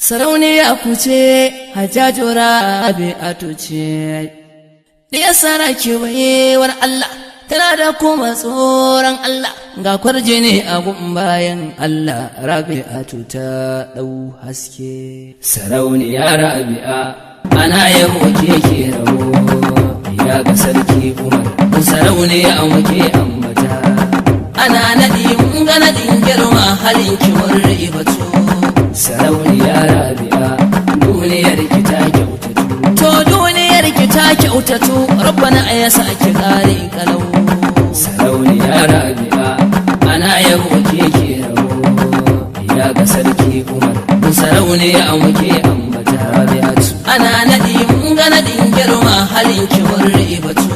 Sarauniya ku ce Hajjaju Rabi'atu ce, ɗiyar sarki baiwar Allah, tana da kuma tsoron Allah, ga kwarjini a gun bayan Allah. Rabi'atu ta ɗau haske. Sarauniya Rabi'a ana yabo ke rabo, ya ga sarki Umar sarauniya muke ambata. Ana naɗi mun ga naɗin girma halin kiwon ribatu. Sarauniya Rabi'a duniyar ki ta kyautatu, to duniyar ki ta kyautatu, rabbana ya saki ƙari kalau. Sarauniya Rabi'a ana yabo ke rabo, ya ga sarki Umar sarauniya muke ambata. Rabi'atu ana naɗi mun ga naɗin girma halin kiwon ribatu.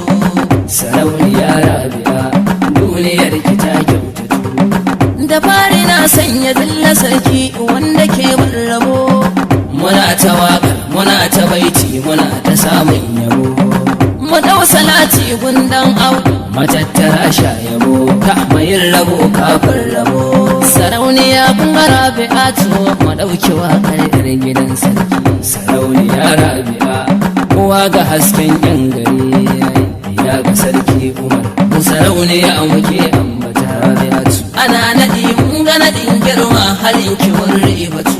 Sarauniya Rabi'a duniyar ki ta kyautatu, da fari na sanya dilla sarki wanda ke rabo. muna ta waƙar muna ta baiti muna ta samun yabo, Mu dau salati gundan au matattara sha yabo ka mayin rabo kafin rabo. sarauniya kun ga Rabi'atu mu ɗauki waƙar yar gidan sarki. Sarauniya Rabi'a kowa ga hasken yan gari, ya ga sarki Umar sarauniya muke ambata. Rabi'atu ana naɗi mun ga naɗin girma halin kiwon ribatu.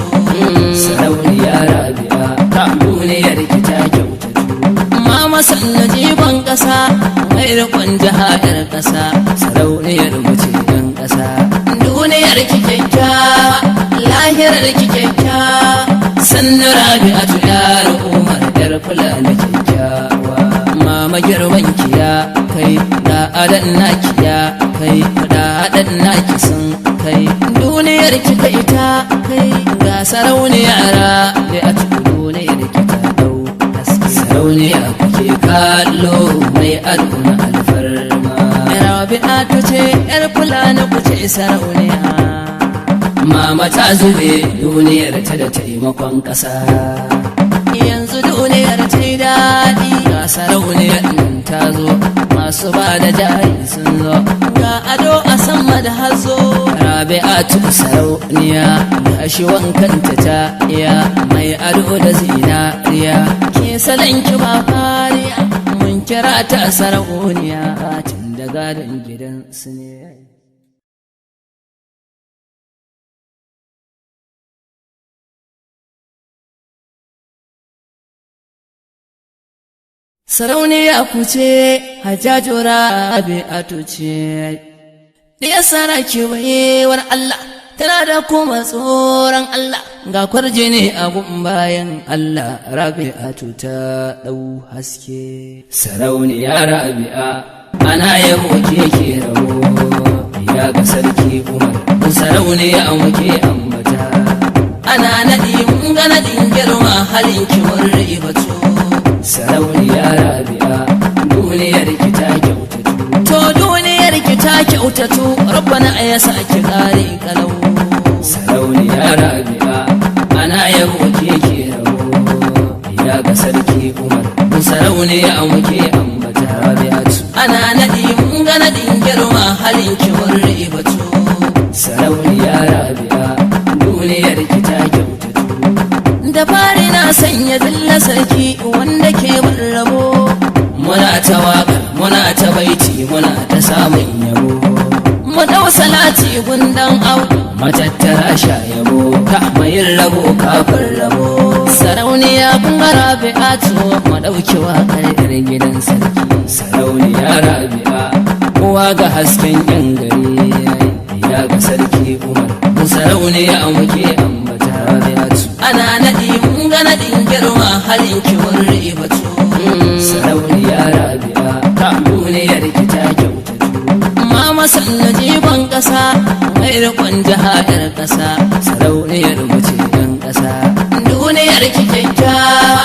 Sarauniya Rabi'a ta duniyar ki ta kyautatu, Mama sanna jiban ƙasa mai rikon jihar ƙasa. sarauniyar mace ɗan ƙasa. Duniyar ki kyakkyawa, lahirar ki kyakkyawa, sannu Rabi'atu yar Umar yar Fulani kyakkyawa. Mama girman ki ya kai, da adan naki ya kai, da adan naki sun kai. Duniyar ki kai ta kai, ga sarauniya Rabi'atu duniyar ki ta dau haske. Sarauniya kuke kallo mai ado na alfarma, Rabi'atu ce yar Fulani ku ce sarauniya. mama ta zube duniyar ta da taimakon ƙasa. Yanzu duniyar ta yi daɗi, ga sarauniyar nan ta zo, masu ba da jari sun zo, ga ado a sama da hazo. Rabi'atu sarauniya gashi wankanta ta iya, mai ado da zinariya. Ke salon ki ba fariya, mun kira ta sarauniya. Tun da gadon gidan su ne. Sarauniya ku ce Hajjaju Rabi'atu ce, ɗiyar sarki baiwar Allah, tana da kuma tsoron Allah, ga kwarjini a gun bayan Allah. Rabi'atu ta ɗau haske. Sarauniya Rabi'a ana yabo ke rabo, ya ga sarki Umar sarauniya muke ambata. Ana naɗi mun ga naɗin girma halin kiwon ribatu. Sarauniya Rabi'a duniyar ki ta kyautatu, to duniyar ki ta kyautatu, rabbana ya saki ƙari kalau. Sarauniya Rabi'a ana yabo ke rabo, ya ga sarki Umar sarauniya muke ambata. Rabi'atu ana naɗi mun ga naɗin girma halin kiwon ribatu. Sarauniya Rabi'a duniyar ki ta kyautatu, da fari na sanya dilla sarki wanda ke rabo. muna ta waƙar muna ta baiti muna ta samun yabo, Mu dau salati gundan au matattara sha yabo ka mayin rabo kafin rabo. sarauniya kun ga Rabi'atu mu ɗauki waƙar yar gidan sarki. Sarauniya Rabi'a kowa ga hasken yan gari, ya ga sarki Umar sarauniya muke ambata. Rabi'atu ana naɗi mun ga naɗin girma halin kiwon ribatu. Sarauniya Rabi'a ta duniyar ki ta kyautatu, Mama sanna jiban ƙasa mai rikon jihar ƙasa. sarauniyar mace ɗan ƙasa. Duniyar ki kyakkyawa,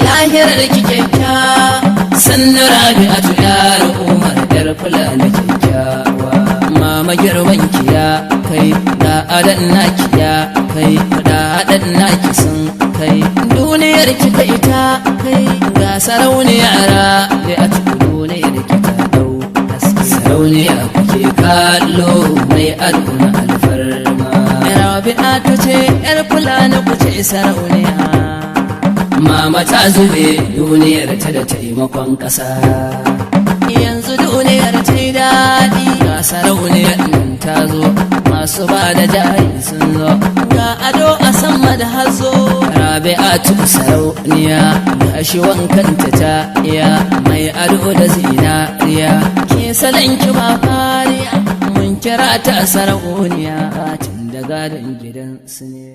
lahirar ki kyakkyawa, sannu Rabi'atu yar Umar yar Fulani kyakkyawa. Mama girman ki ya kai, da adan naki ya kai, da adan naki sun kai. Duniyar ki kai ta kai, ga sarauniya Rabi'atu duniyar ki ta dau haske. Sarauniya kuke kallo mai ado na alfarma, Rabi'atu ce yar fulani ku ce sarauniya. Mama ta zube duniyar ta da taimakon ƙasa. Yanzu duniyar ta yi daɗi, ga sarauniyar nan ta zo, masu ba da jari sun zo, ga ado a sama da hazo. Rabi'atu sarauniya gashi wankanta ta iya, mai ado da zinariya, Ke salon ki ba fariya, mun kira ta sarauniya, tun da gadon gidan su ne.